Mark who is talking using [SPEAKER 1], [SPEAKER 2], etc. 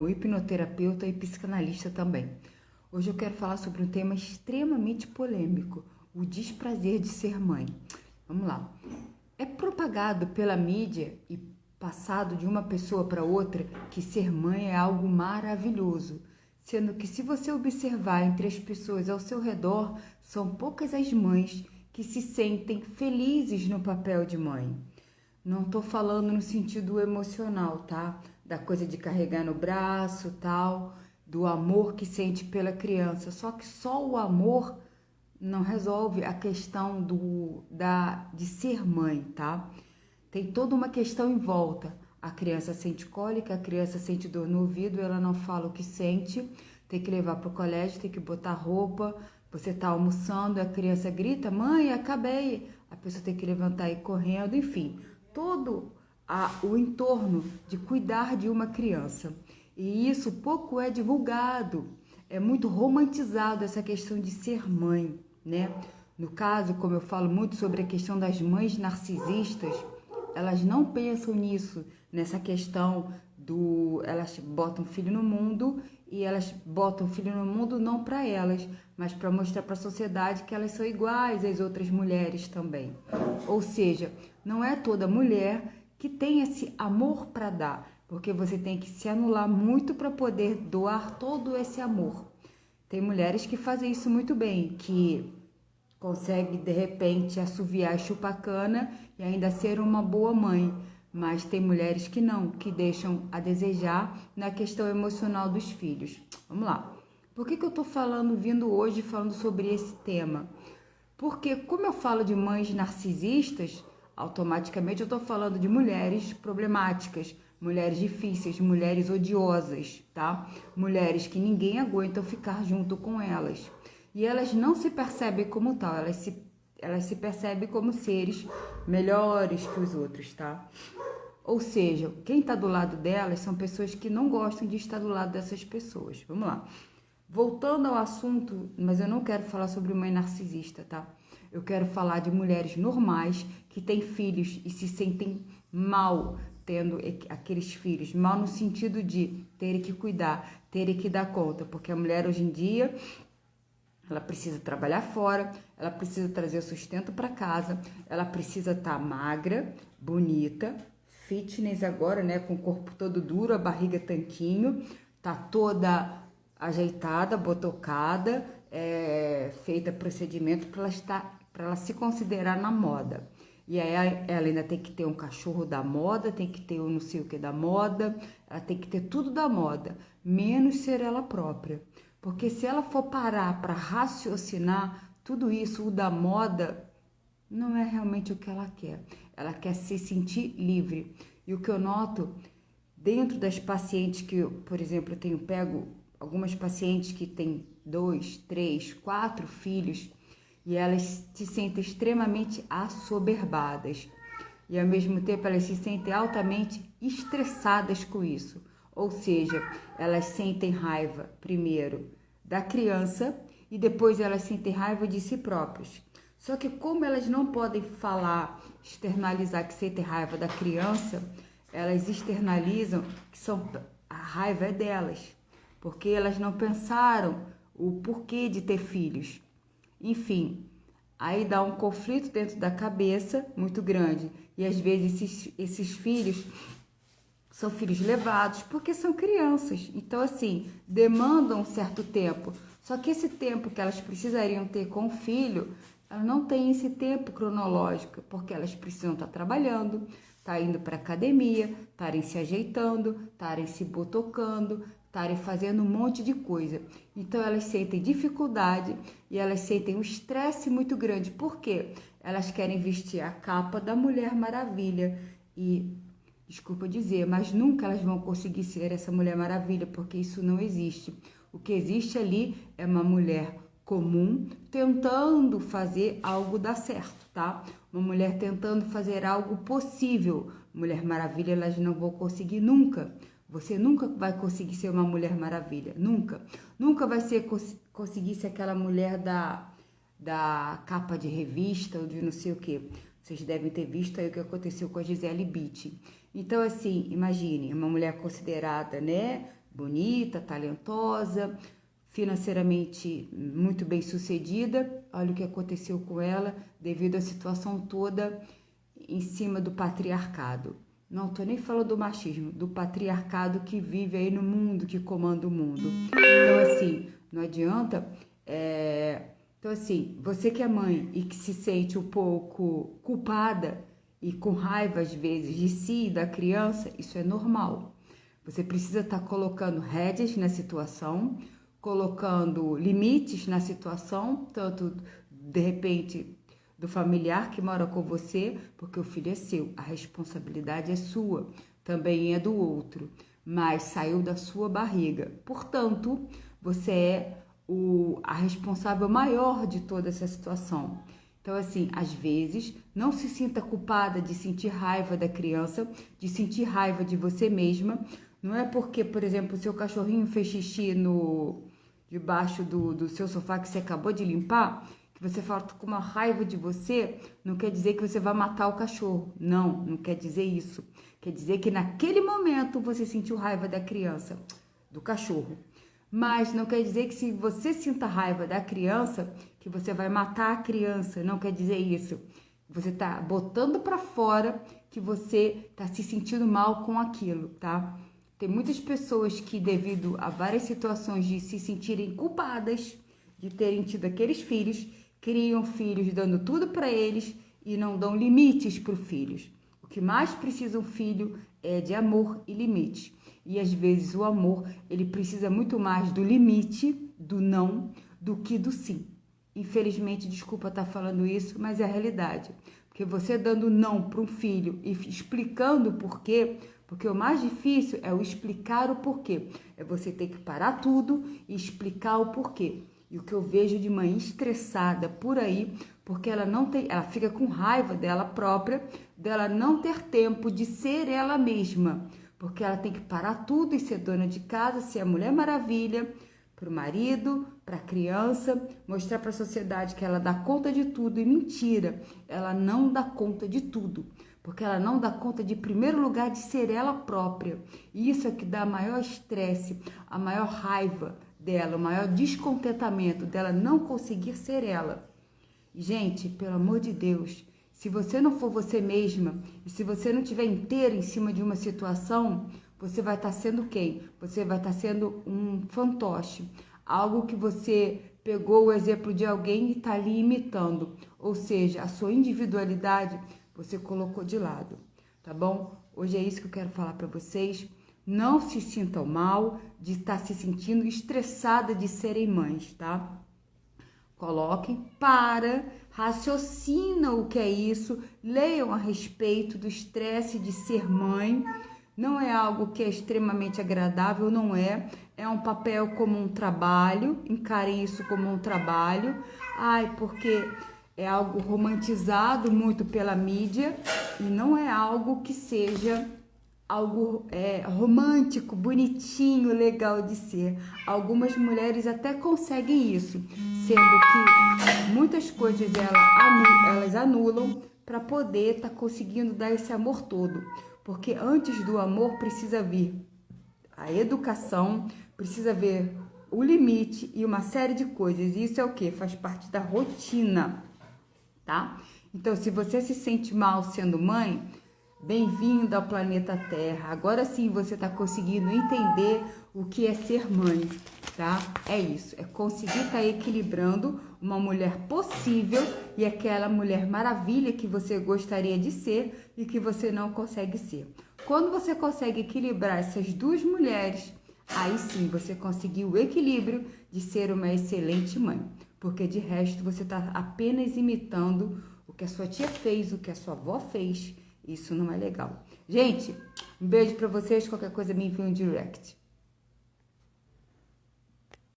[SPEAKER 1] hipnoterapeuta e psicanalista também. Hoje eu quero falar sobre um tema extremamente polêmico, o desprazer de ser mãe. Vamos lá. É propagado pela mídia e passado de uma pessoa para outra que ser mãe é algo maravilhoso, sendo que se você observar entre as pessoas ao seu redor, são poucas as mães que se sentem felizes no papel de mãe. Não tô falando no sentido emocional, tá? Da coisa de carregar no braço, tal, do amor que sente pela criança. Só que só o amor não resolve a questão de ser mãe, tá? Tem toda uma questão em volta. A criança sente cólica, a criança sente dor no ouvido, ela não fala o que sente, tem que levar pro colégio, tem que botar roupa, você tá almoçando, a criança grita, mãe, acabei. A pessoa tem que levantar e ir correndo, enfim, todo o entorno de cuidar de uma criança. E isso pouco é divulgado, é muito romantizado essa questão de ser mãe, né? No caso, como eu falo muito sobre a questão das mães narcisistas, elas não pensam nisso, nessa questão elas botam filho no mundo e elas botam filho no mundo não para elas, mas para mostrar para a sociedade que elas são iguais às outras mulheres também. Ou seja, não é toda mulher que tem esse amor para dar, porque você tem que se anular muito para poder doar todo esse amor. Tem mulheres que fazem isso muito bem, que consegue de repente assoviar e chupar cana e ainda ser uma boa mãe, mas tem mulheres que não, que deixam a desejar na questão emocional dos filhos. Vamos lá. Por que eu tô vindo hoje falando sobre esse tema? Porque como eu falo de mães narcisistas, automaticamente eu tô falando de mulheres problemáticas, mulheres difíceis, mulheres odiosas, tá? Mulheres que ninguém aguenta ficar junto com elas. E elas não se percebem como tal, elas se percebem como seres melhores que os outros, tá? Ou seja, quem está do lado delas são pessoas que não gostam de estar do lado dessas pessoas. Vamos lá. Voltando ao assunto, mas eu não quero falar sobre mãe narcisista, tá? Eu quero falar de mulheres normais que têm filhos e se sentem mal tendo aqueles filhos. Mal no sentido de terem que cuidar, terem que dar conta, porque a mulher hoje em dia ela precisa trabalhar fora, ela precisa trazer o sustento para casa, ela precisa estar magra, bonita, fitness agora, né, com o corpo todo duro, a barriga tanquinho, tá toda ajeitada, botocada, feita procedimento para ela se considerar na moda. E aí ela ainda tem que ter um cachorro da moda, tem que ter um não sei o que da moda, ela tem que ter tudo da moda, menos ser ela própria. Porque se ela for parar para raciocinar tudo isso, o da moda, não é realmente o que ela quer. Ela quer se sentir livre. E o que eu noto dentro das pacientes que, por exemplo, eu tenho pego algumas pacientes que têm 2, 3, 4 filhos e elas se sentem extremamente assoberbadas. E ao mesmo tempo elas se sentem altamente estressadas com isso. Ou seja, elas sentem raiva primeiro da criança e depois elas sentem raiva de si próprias. Só que como elas não podem falar, externalizar que sentem raiva da criança, elas externalizam que a raiva é delas, porque elas não pensaram o porquê de ter filhos. Enfim, aí dá um conflito dentro da cabeça muito grande e às vezes esses filhos são filhos levados porque são crianças. Então, assim, demandam um certo tempo. Só que esse tempo que elas precisariam ter com o filho, elas não têm esse tempo cronológico, porque elas precisam estar trabalhando, estar indo para academia, estarem se ajeitando, estarem se botocando, estarem fazendo um monte de coisa. Então, elas sentem dificuldade e elas sentem um estresse muito grande. Por quê? Elas querem vestir a capa da Mulher Maravilha e desculpa dizer, mas nunca elas vão conseguir ser essa Mulher Maravilha, porque isso não existe. O que existe ali é uma mulher comum tentando fazer algo dar certo, tá? Uma mulher tentando fazer algo possível. Mulher Maravilha elas não vão conseguir nunca. Você nunca vai conseguir ser uma Mulher Maravilha, nunca. Nunca vai conseguir ser aquela mulher da capa de revista ou de não sei o que. Vocês devem ter visto aí o que aconteceu com a Gisele Bündchen. Então, assim, imagine, uma mulher considerada, né, bonita, talentosa, financeiramente muito bem sucedida. Olha o que aconteceu com ela devido à situação toda em cima do patriarcado. Não tô nem falando do machismo, do patriarcado que vive aí no mundo, que comanda o mundo. Então, assim, não adianta. Então, assim, você que é mãe e que se sente um pouco culpada e com raiva, às vezes, de si e da criança, isso é normal. Você precisa estar colocando rédeas na situação, colocando limites na situação, tanto, de repente, do familiar que mora com você, porque o filho é seu, a responsabilidade é sua, também é do outro, mas saiu da sua barriga. Portanto, você é a responsável maior de toda essa situação. Então, assim, às vezes, não se sinta culpada de sentir raiva da criança, de sentir raiva de você mesma. Não é porque, por exemplo, o seu cachorrinho fez xixi debaixo do seu sofá que você acabou de limpar, que você fala com uma raiva de você, não quer dizer que você vai matar o cachorro. Não quer dizer isso. Quer dizer que naquele momento você sentiu raiva da criança, do cachorro. Mas não quer dizer que se você sinta raiva da criança, que você vai matar a criança. Não quer dizer isso. Você tá botando pra fora que você tá se sentindo mal com aquilo, tá? Tem muitas pessoas que, devido a várias situações de se sentirem culpadas de terem tido aqueles filhos, criam filhos dando tudo para eles e não dão limites para os filhos. O que mais precisa um filho é de amor e limite. E às vezes o amor, ele precisa muito mais do limite, do não, do que do sim. Infelizmente, desculpa estar falando isso, mas é a realidade. Porque você dando não para um filho e explicando o porquê, porque o mais difícil é o explicar o porquê. É você ter que parar tudo e explicar o porquê. E o que eu vejo de mãe estressada por aí, porque ela fica com raiva dela própria, dela não ter tempo de ser ela mesma. Porque ela tem que parar tudo e ser dona de casa, ser a Mulher Maravilha, para o marido, para a criança, mostrar para a sociedade que ela dá conta de tudo. E mentira, ela não dá conta de tudo. Porque ela não dá conta de, em primeiro lugar, de ser ela própria. E isso é que dá maior estresse, a maior raiva dela, o maior descontentamento dela não conseguir ser ela. Gente, pelo amor de Deus, se você não for você mesma e se você não estiver inteira em cima de uma situação, você vai estar sendo quem? Você vai estar sendo um fantoche. Algo que você pegou o exemplo de alguém e está ali imitando. Ou seja, a sua individualidade você colocou de lado, tá bom? Hoje é isso que eu quero falar para vocês. Não se sintam mal de estar se sentindo estressada de serem mães, tá? Coloquem, raciocina o que é isso, leiam a respeito do estresse de ser mãe. Não é algo que é extremamente agradável, não é. É um papel como um trabalho, encarem isso como um trabalho. Porque é algo romantizado muito pela mídia e não é algo que seja algo romântico, bonitinho, legal de ser. Algumas mulheres até conseguem isso, sendo que muitas coisas elas anulam para poder estar conseguindo dar esse amor todo. Porque antes do amor precisa vir a educação, precisa ver o limite e uma série de coisas. E isso é o que? Faz parte da rotina, tá? Então, se você se sente mal sendo mãe, bem-vindo ao planeta Terra. Agora sim você está conseguindo entender o que é ser mãe, tá? É isso, é conseguir estar equilibrando uma mulher possível e aquela mulher maravilha que você gostaria de ser e que você não consegue ser. Quando você consegue equilibrar essas duas mulheres, aí sim você conseguiu o equilíbrio de ser uma excelente mãe, porque de resto você está apenas imitando o que a sua tia fez, o que a sua avó fez. Isso não é legal. Gente, um beijo pra vocês. Qualquer coisa me envia um direct.